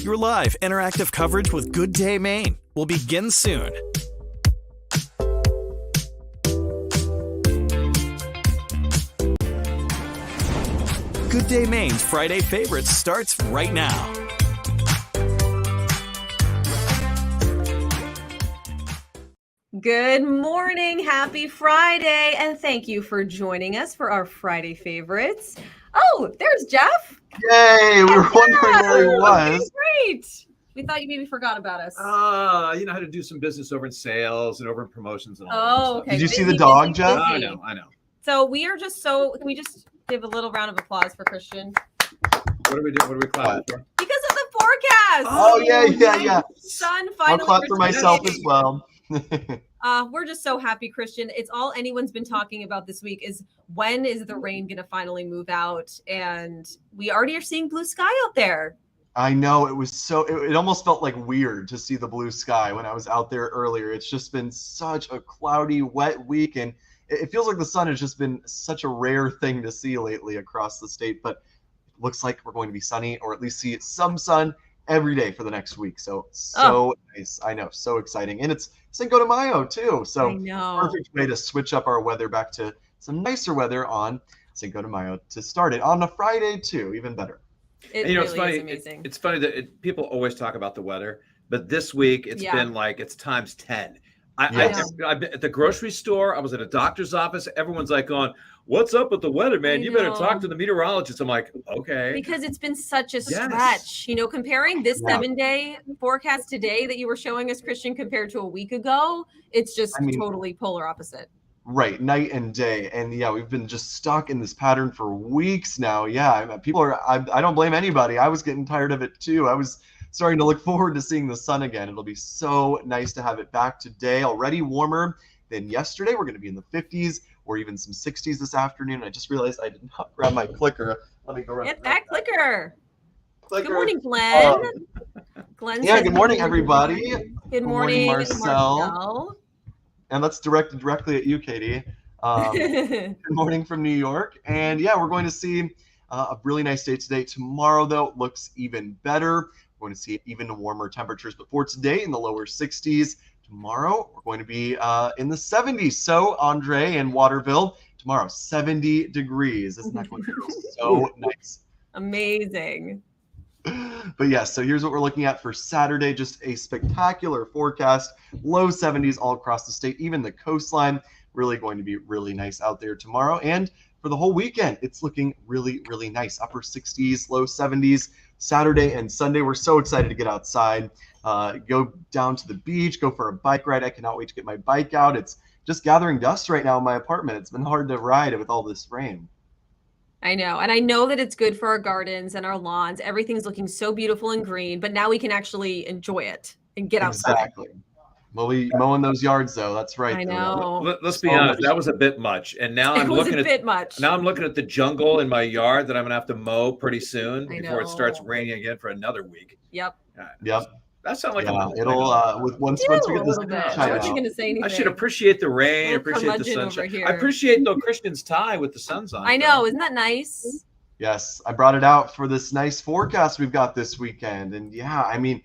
Your live interactive coverage with Good Day Maine will begin soon. Good Day Maine's Friday Favorites starts right now. Good morning, happy Friday, and thank you for joining us for our Friday Favorites. Oh, there's Jeff. Yay, we were wondering where he was. Okay, great. We thought you maybe forgot about us. You know how to do some business over in sales and over in promotions and all that Oh, stuff. okay. Did you see the dog, Jeff? I know. So we are just can we just give a little round of applause for Christian? What are we doing? What are we clapping for? Because of the forecast. Oh, yeah. Sun finally. I'll clap for myself as well. We're just so happy, Christian. It's all anyone's been talking about this week is when is the rain going to finally move out? And we already are seeing blue sky out there. I know, it almost felt like weird to see the blue sky when I was out there earlier. It's just been such a cloudy, wet week, and it feels like the sun has just been such a rare thing to see lately across the state, but it looks like we're going to be sunny, or at least see some sun every day for the next week. So nice. I know, so exciting. And it's Cinco de Mayo too. So I know. Perfect way to switch up our weather back to some nicer weather on Cinco de Mayo to start it on a Friday too, even better. It You know, really it's funny. is amazing. It's funny that people always talk about the weather, but this week it's been like it's times 10. I've been at the grocery store. I was at a doctor's office. Everyone's like going, "What's up with the weather, man? You better talk to the meteorologist." I'm like, okay. Because it's been such a stretch, you know, comparing this 7-day forecast today that you were showing us, Christian, compared to a week ago, it's just totally polar opposite. Right, night and day. And yeah, we've been just stuck in this pattern for weeks now. Yeah, I don't blame anybody. I was getting tired of it too. I was starting to look forward to seeing the sun again. It'll be so nice to have it back today. Already warmer than yesterday. We're going to be in the 50s or even some 60s this afternoon. I just realized I did not grab my clicker. Let me go around. Get that clicker. Clicker. Good morning, Glenn. Glenn. Yeah, good morning, everybody. Good morning, Marcel. And let's direct it directly at you, Katie. Good morning from New York. And yeah, we're going to see a really nice day today. Tomorrow, though, looks even better. We're going to see even warmer temperatures. But for today, in the lower 60s. Tomorrow, we're going to be in the 70s. So, Andre in Waterville, tomorrow, 70 degrees. Isn't that going to feel so nice? Amazing. But yeah, so here's what we're looking at for Saturday. Just a spectacular forecast. Low 70s all across the state, even the coastline. Really going to be really nice out there tomorrow. And for the whole weekend, it's looking really, really nice. Upper 60s, low 70s. Saturday and Sunday, we're so excited to get outside, go down to the beach, go for a bike ride. I cannot wait to get my bike out. It's just gathering dust right now in my apartment. It's been hard to ride with all this rain. I know. And I know that it's good for our gardens and our lawns. Everything's looking so beautiful and green, but now we can actually enjoy it and get outside. Exactly. Well, we mowing those yards though. That's right. I know. Let's be honest. That was a bit much. And now I'm looking at the jungle in my yard that I'm gonna have to mow pretty soon before it starts raining again for another week. Yep. That sounds like once we get this. I should appreciate the rain, appreciate the sunshine. I appreciate though Christian's tie with the suns on. I know, isn't that nice? Yes, I brought it out for this nice forecast we've got this weekend, and yeah, I mean,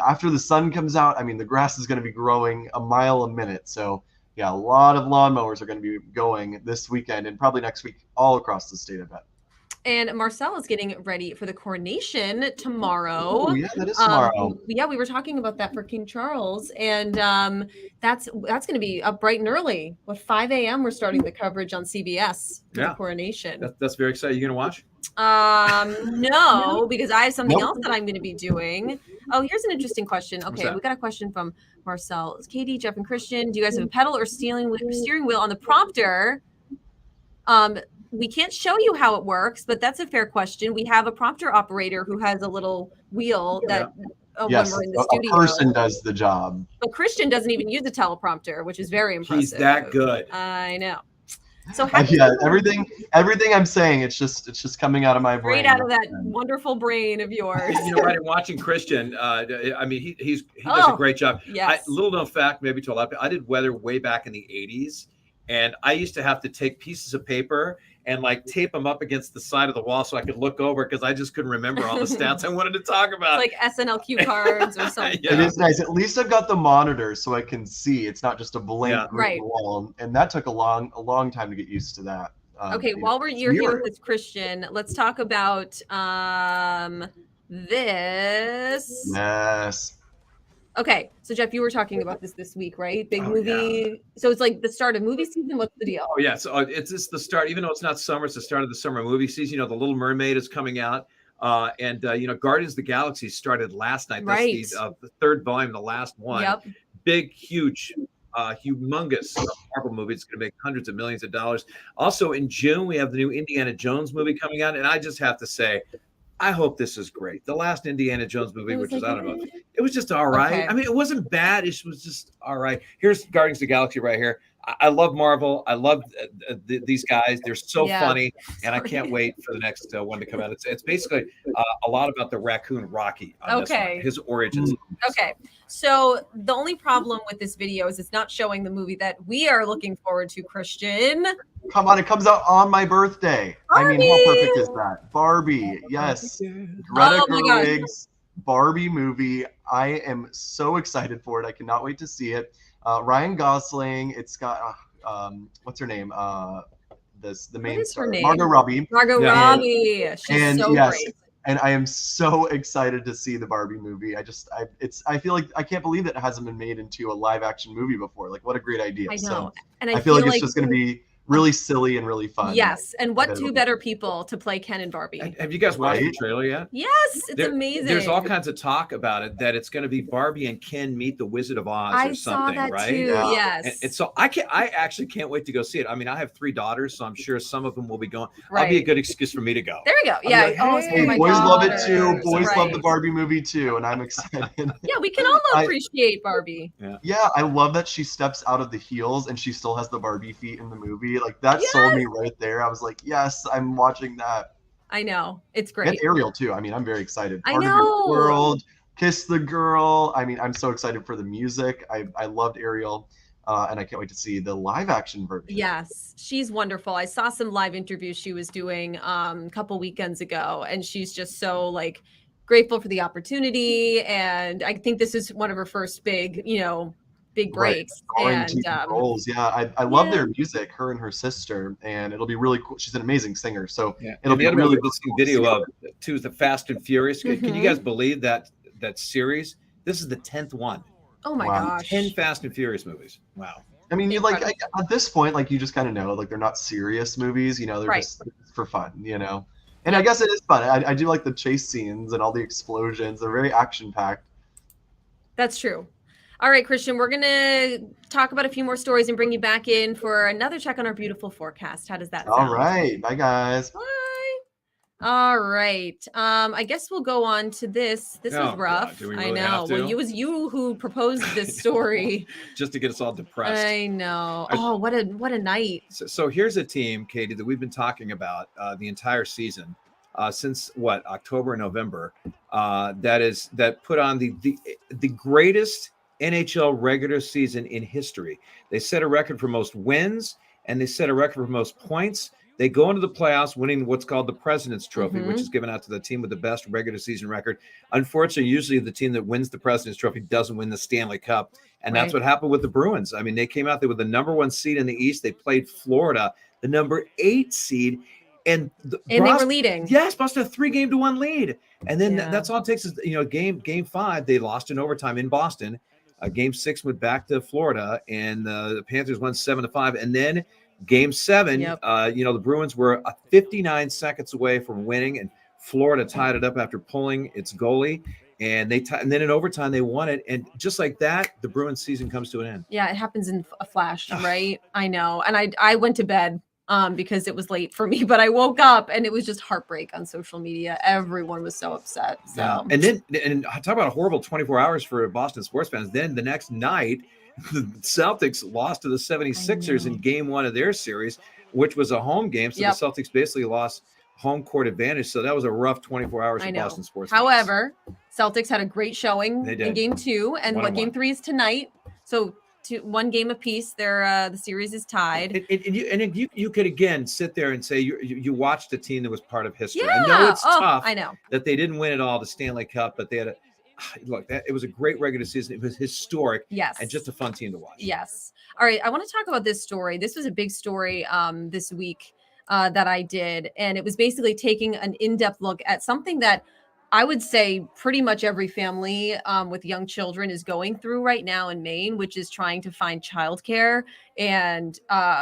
after the sun comes out, I mean, the grass is going to be growing a mile a minute. So yeah, a lot of lawnmowers are going to be going this weekend and probably next week all across the state, I bet. And Marcel is getting ready for the coronation tomorrow. Oh, yeah, that is tomorrow. Yeah, we were talking about that for King Charles, and that's going to be up bright and early. 5 a.m. We're starting the coverage on CBS for the coronation. That's very exciting. You going to watch? No, because I have something else that I'm going to be doing. Oh, here's an interesting question. Okay, we got a question from Marcel. Katie, Jeff, and Christian, do you guys have a pedal or steering wheel on the prompter? We can't show you how it works, but that's a fair question. We have a prompter operator who has a little wheel that when we're in the studio. A person does the job. But Christian doesn't even use a teleprompter, which is very impressive. He's that good. I know. So everything I'm saying, it's just coming out of my brain. Straight out of that wonderful brain of yours. You know, right? And watching Christian, I mean, he does a great job. Yes. Little known fact, maybe to a lot of people, I did weather way back in the 80s. And I used to have to take pieces of paper and like tape them up against the side of the wall so I could look over because I just couldn't remember all the stats I wanted to talk about. It's like SNL cue cards or something. Yeah. It is nice. At least I've got the monitor so I can see. It's not just a blank green wall. And that took a long time to get used to that. Okay, while you're here with this, Christian, let's talk about this. Yes. Okay, so Jeff, you were talking about this week, right? Big movie. Yeah. So it's like the start of movie season. What's the deal? Oh yeah, so it's just the start. Even though it's not summer, it's the start of the summer movie season. You know, The Little Mermaid is coming out, and you know, Guardians of the Galaxy started last night. That's the third volume, the last one. Yep. Big, huge, humongous Marvel movie. It's going to make hundreds of millions of dollars. Also in June, we have the new Indiana Jones movie coming out, and I just have to say, I hope this is great. The last Indiana Jones movie, which was, I don't know, it was just all right. Okay. I mean, it wasn't bad. It was just all right. Here's Guardians of the Galaxy right here. I love Marvel. I love these guys. They're so funny, and I can't wait for the next one to come out. It's basically a lot about the raccoon Rocky. On this one, his origins. Okay. So the only problem with this video is it's not showing the movie that we are looking forward to, Christian. Come on, it comes out on my birthday. Barbie! I mean, how perfect is that? Barbie, yes. Greta Gerwig's Barbie movie. I am so excited for it. I cannot wait to see it. Ryan Gosling. It's got what's her name? The main star, Margot Robbie. Margot Robbie. She's so great. And I am so excited to see the Barbie movie. I feel like I can't believe that it hasn't been made into a live action movie before. Like, what a great idea. I know. So and I feel like it's just going to be really silly and really fun. Yes, and what two better people to play Ken and Barbie? Have you guys watched the trailer yet? Yes, it's amazing. There's all kinds of talk about it, that it's going to be Barbie and Ken meet the Wizard of Oz or something, I saw that right? too, yes. And so I actually can't wait to go see it. I mean, I have 3 daughters, so I'm sure some of them will be going. Right. That'll be a good excuse for me to go. There we go. Yeah. Like, hey, boys love it too. Boys love the Barbie movie too, and I'm excited. Yeah, we can all appreciate Barbie. Yeah, I love that she steps out of the heels and she still has the Barbie feet in the movie. Like, that sold me right there. I was like, yes, I'm watching that. I know, it's great. And Ariel too. I mean, I'm very excited. I know. World, Kiss the Girl. I mean, I'm so excited for the music. I loved Ariel, and I can't wait to see the live action version. Yes, she's wonderful. I saw some live interviews she was doing a couple weekends ago, and she's just so like grateful for the opportunity. And I think this is one of her first big breaks. Right. And roles. I love their music, her and her sister, and it'll be really cool. She's an amazing singer, so it'll be really cool. Video of too the Fast and Furious. Can you guys believe that series? This is the 10th one. Oh my gosh! 10 Fast and Furious movies. Wow. I mean, you like at this point, like you just kind of know, like they're not serious movies. You know, they're just for fun. You know, and I guess it is fun. I do like the chase scenes and all the explosions. They're very action packed. That's true. All right, Christian, we're going to talk about a few more stories and bring you back in for another check on our beautiful forecast. How does that sound? All right. Bye, guys. Bye. All right. I guess we'll go on to this. This was rough. God, really I know. Well, it was you who proposed this story. Just to get us all depressed. I know. What a night. So here's a team, Katie, that we've been talking about the entire season. Since October, November, that put on the greatest NHL regular season in history. They set a record for most wins, and they set a record for most points. They go into the playoffs winning what's called the President's Trophy, which is given out to the team with the best regular season record. Unfortunately, usually the team that wins the President's Trophy doesn't win the Stanley Cup, and that's what happened with the Bruins. I mean, they came out there with the number 1 seed in the East. They played Florida, the number 8 seed, and they were leading. Yes, Boston had 3-1 lead, and then that's all it takes is game 5 they lost in overtime in Boston. Game 6 went back to Florida, and the Panthers won 7-5. And then Game 7, the Bruins were 59 seconds away from winning, and Florida tied it up after pulling its goalie. And and then in overtime they won it, and just like that, the Bruins season comes to an end. Yeah, it happens in a flash, right? I know, and I went to bed because it was late for me, but I woke up and it was just heartbreak on social media. Everyone was so upset. So. Yeah. And talk about a horrible 24 hours for Boston sports fans. Then the next night, the Celtics lost to the 76ers in game 1 of their series, which was a home game. So the Celtics basically lost home court advantage. So that was a rough 24 hours for Boston sports fans. However, Celtics had a great showing in game 2, and game 3 is tonight. So one game apiece. The series is tied. And you could again sit there and say you watched a team that was part of history. Yeah. I know it's tough. I know that they didn't win it all, the Stanley Cup, but they had it was a great regular season. It was historic. Yes. And just a fun team to watch. Yes. All right. I want to talk about this story. This was a big story this week that I did. And it was basically taking an in-depth look at something that I would say pretty much every family with young children is going through right now in Maine, which is trying to find childcare. And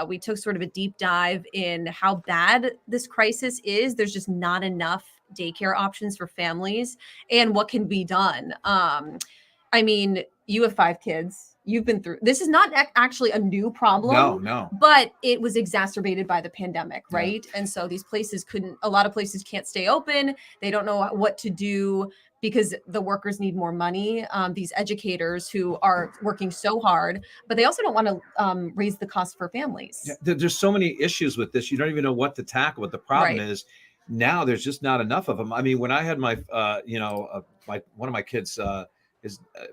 we took sort of a deep dive in how bad this crisis is. There's just not enough daycare options for families and what can be done. I mean, you have 5 kids. You've been through this. Is not actually a new problem. No. But it was exacerbated by the pandemic, right? Yeah. And so these places a lot of places can't stay open. They don't know what to do because the workers need more money. These educators who are working so hard, but they also don't want to raise the cost for families. Yeah, there's so many issues with this. You don't even know what to tackle. What the problem is now, there's just not enough of them. I mean, when I had my, one of my kids,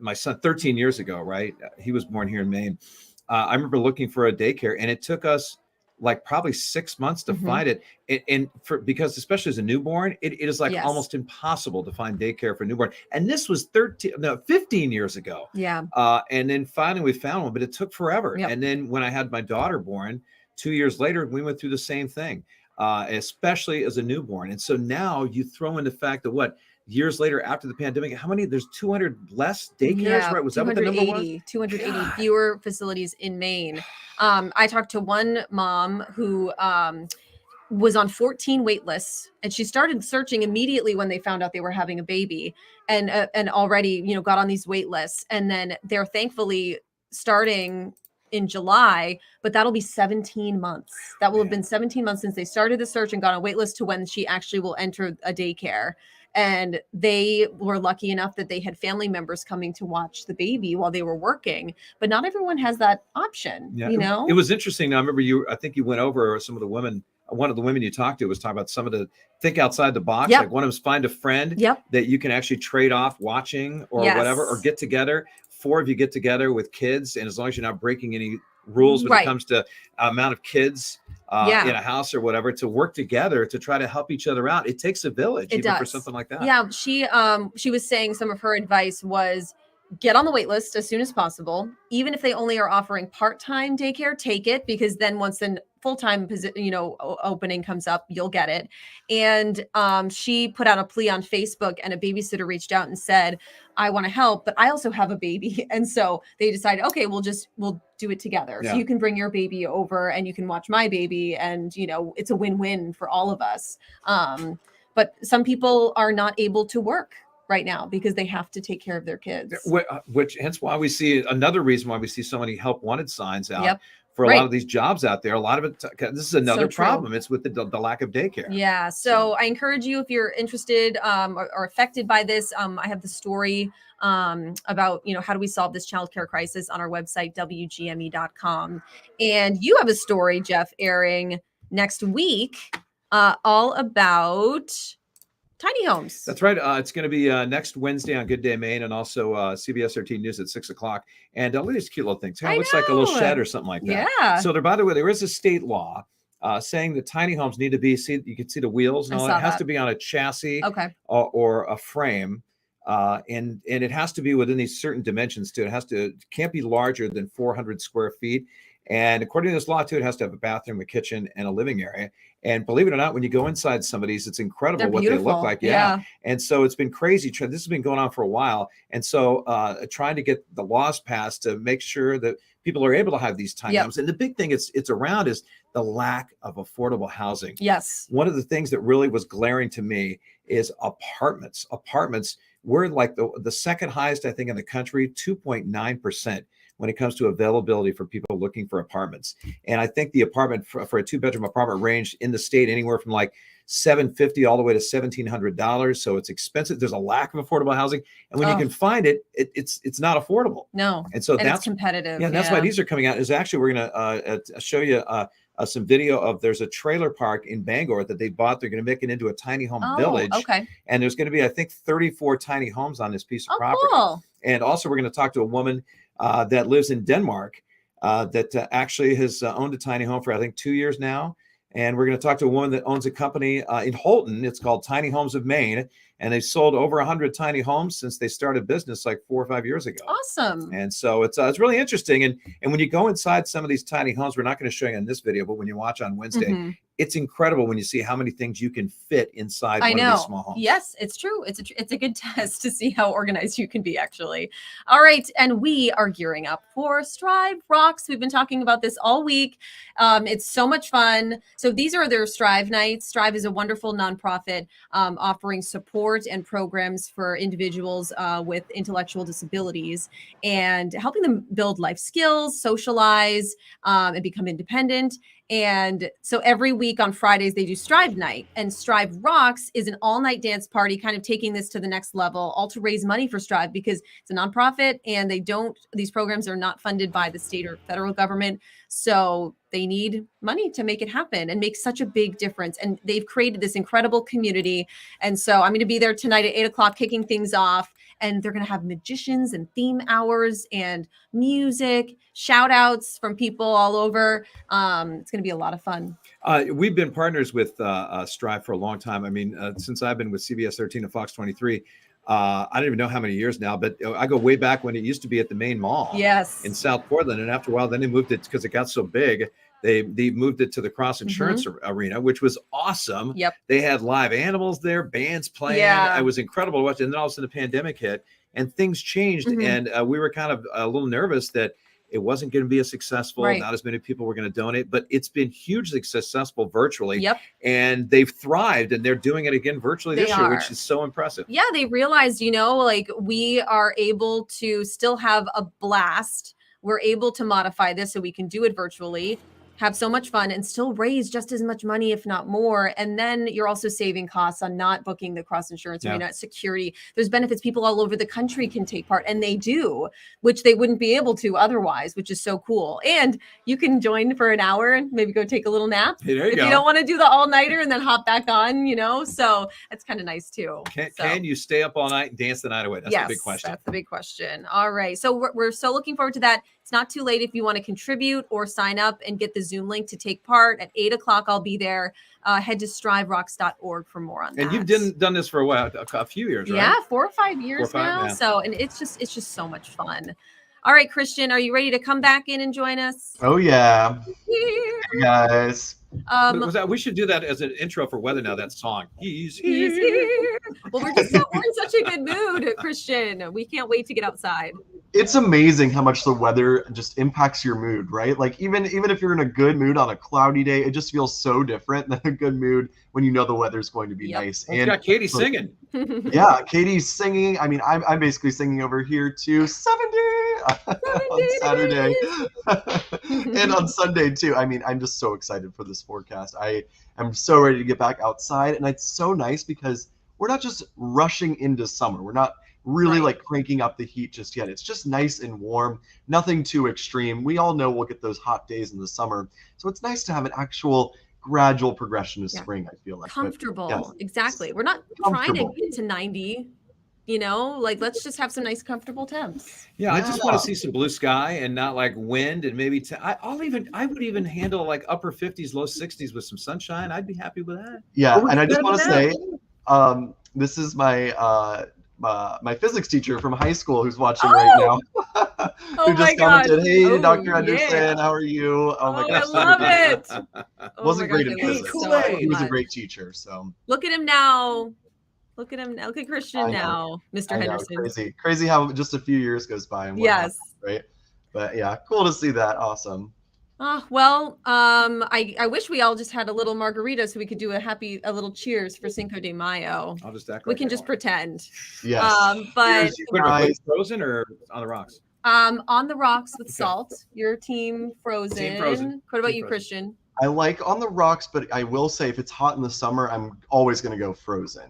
my son 13 years ago, right? He was born here in Maine. I remember looking for a daycare, and it took us like probably 6 months to find it. Because especially as a newborn, it is like almost impossible to find daycare for a newborn. And this was 15 years ago. Yeah. And then finally we found one, but it took forever. Yep. And then when I had my daughter born 2 years later, we went through the same thing, especially as a newborn. And so now you throw in the fact that years later after the pandemic, there's 200 less daycares, right? Was that what the number was? 280 fewer facilities in Maine. I talked to one mom who was on 14 wait lists, and she started searching immediately when they found out they were having a baby, and already, got on these wait lists. And then they're thankfully starting in July, but that'll be 17 months. That will have been 17 months since they started the search and got on a wait list to when she actually will enter a daycare. And they were lucky enough that they had family members coming to watch the baby while they were working, but not everyone has that option. Yeah, it was interesting. I remember I think you went over some of the women. One of the women you talked to was talking about some of the think outside the box. Like one of them was find a friend that you can actually trade off watching or whatever, or get together. 4 of you get together with kids, and as long as you're not breaking any rules when it comes to amount of kids in a house or whatever, to work together to try to help each other out. It takes a village for something like that. Yeah, she was saying some of her advice was get on the wait list as soon as possible. Even if they only are offering part-time daycare, take it, because then once the full-time opening comes up, you'll get it. And she put out a plea on Facebook, and a babysitter reached out and said, I want to help, but I also have a baby. And so they decided, okay, we'll do it together. Yeah. So you can bring your baby over and you can watch my baby. And, it's a win-win for all of us. But some people are not able to work right now because they have to take care of their kids. Which hence why we see another reason why we see so many help wanted signs out for a lot of these jobs out there. A lot of it, this is another problem. It's with the lack of daycare. Yeah. So I encourage you, if you're interested or affected by this, I have the story about, how do we solve this childcare crisis on our website, WGME.com. And you have a story, Jeff, airing next week all about tiny homes. That's right. It's going to be next Wednesday on Good Day Maine, and also CBS 13 News at 6:00. And look at these cute little things. It looks like a little shed or something like that. Yeah. So by the way, there is a state law saying that tiny homes need to be, you can see the wheels and all that. It has to be on a chassis or a frame. And it has to be within these certain dimensions too. It can't be larger than 400 square feet. And according to this law too, it has to have a bathroom, a kitchen, and a living area. And believe it or not, when you go inside some of these, it's incredible what they look like. Yeah. And so it's been crazy. This has been going on for a while. And so trying to get the laws passed to make sure that people are able to have these tiny homes. And the big thing it's around is the lack of affordable housing. Yes. One of the things that really was glaring to me is apartments. Apartments, we're like the second highest, I think, in the country, 2.9%. when it comes to availability for people looking for apartments. And I think the apartment for a 2-bedroom apartment ranged in the state anywhere from like $750 all the way to $1,700. So it's expensive. There's a lack of affordable housing. And when you can find it, it's not affordable. No. And so that's competitive. Yeah, that's why these are coming out. Is actually, we're going to show you some video of, there's a trailer park in Bangor that they bought. They're going to make it into a tiny home village. Okay. And there's going to be, I think, 34 tiny homes on this piece of property. Cool. And also we're going to talk to a woman that lives in Denmark that actually has owned a tiny home for, I think, 2 years now. And we're going to talk to a woman that owns a company in Holton. It's called Tiny Homes of Maine. And they've sold over 100 tiny homes since they started business like 4 or 5 years ago. Awesome. And so it's really interesting. And when you go inside some of these tiny homes, we're not going to show you in this video, but when you watch on Wednesday, it's incredible when you see how many things you can fit inside one of these small homes. Yes, it's true. It's a good test to see how organized you can be, actually. All right. And we are gearing up for Strive Rocks. We've been talking about this all week. It's so much fun. So these are their Strive nights. Strive is a wonderful nonprofit offering support and programs for individuals with intellectual disabilities and helping them build life skills, socialize, and become independent. And so every week on Fridays, they do Strive Night, and Strive Rocks is an all-night dance party, kind of taking this to the next level, all to raise money for Strive because it's a nonprofit and these programs are not funded by the state or federal government. So they need money to make it happen and make such a big difference. And they've created this incredible community. And so I'm going to be there tonight at 8:00, kicking things off. And they're going to have magicians and theme hours and music, shout outs from people all over. It's going to be a lot of fun. We've been partners with Strive for a long time. I mean, since I've been with CBS 13 and Fox 23, I don't even know how many years now, but I go way back when it used to be at the Maine Mall in South Portland. And after a while, then they moved it because it got so big. They moved it to the Cross Insurance Arena, which was awesome. Yep. They had live animals there, bands playing. Yeah. It was incredible to watch. And then all of a sudden the pandemic hit and things changed. And we were kind of a little nervous that it wasn't going to be as successful. Not as many people were going to donate, but it's been hugely successful virtually. Yep. And they've thrived and they're doing it again virtually this year, which is so impressive. Yeah. They realized, like we are able to still have a blast. We're able to modify this so we can do it virtually, have so much fun and still raise just as much money, if not more. And then you're also saving costs on not booking the Cross Insurance Arena, security. There's benefits. People all over the country can take part, and they do, which they wouldn't be able to otherwise, which is so cool. And you can join for an hour and maybe go take a little nap if you don't want to do the all-nighter and then hop back on, so that's kind of nice too. Can you stay up all night and dance the night away? That's the big question. That's the big question. All right. So we're so looking forward to that. It's not too late if you want to contribute or sign up and get the Zoom link to take part. At 8:00, I'll be there. Head to striverocks.org for more on that. And you've done this for a while, a few years, right? Yeah, 4 or 5 years now. So, and it's just so much fun. All right, Christian, are you ready to come back in and join us? Oh yeah. Hey guys. We should do that as an intro for weather now, that song. He's here. Well, we're in such a good mood, Christian. We can't wait to get outside. It's amazing how much the weather just impacts your mood, right? Like even if you're in a good mood on a cloudy day, it just feels so different than a good mood when you know the weatter's going to be nice. And got Katie singing. Yeah, Katie's singing. I mean, I'm basically singing over here too. 70 on Saturday and on Sunday too. I mean, I'm just so excited for this forecast. I am so ready to get back outside, and it's so nice because we're not just rushing into summer. We're not really like cranking up the heat just yet. It's just nice and warm, nothing too extreme. We all know we'll get those hot days in the summer. So it's nice to have an actual gradual progression to spring, I feel like. Comfortable. Exactly. We're not trying to get to 90, like let's just have some nice comfortable temps. Yeah, I just want to see some blue sky and not like wind and maybe I would even handle like upper 50s, low 60s with some sunshine. I'd be happy with that. Yeah, and I just want to say, this is my physics teacher from high school who's watching right now. Who just commented, "Hey, Dr. Anderson, how are you?" Oh my gosh, I love it. Wasn't great in physics. He was a great teacher. So look at him now. Look at him now. Look at Christian now, Mr. Henderson. Crazy how just a few years goes by and happens, right? But yeah, cool to see that. Awesome. Well, I wish we all just had a little margarita so we could do a little cheers for Cinco de Mayo. I'll just act we can just pretend. Yes. But frozen or on the rocks? On the rocks with salt. Your team frozen. Team frozen. What about you, Christian? I like on the rocks, but I will say if it's hot in the summer, I'm always going to go frozen.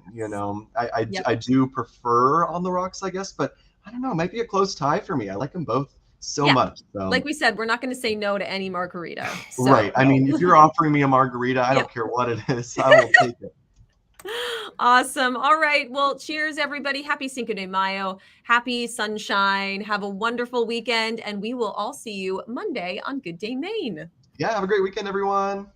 I do prefer on the rocks, I guess, but I don't know. It might be a close tie for me. I like them both so much. So. Like we said, we're not going to say no to any margarita. So. Right. I mean, if you're offering me a margarita, I don't care what it is. I will take it. Awesome. All right. Well, cheers, everybody. Happy Cinco de Mayo. Happy sunshine. Have a wonderful weekend. And we will all see you Monday on Good Day Maine. Yeah, have a great weekend, everyone.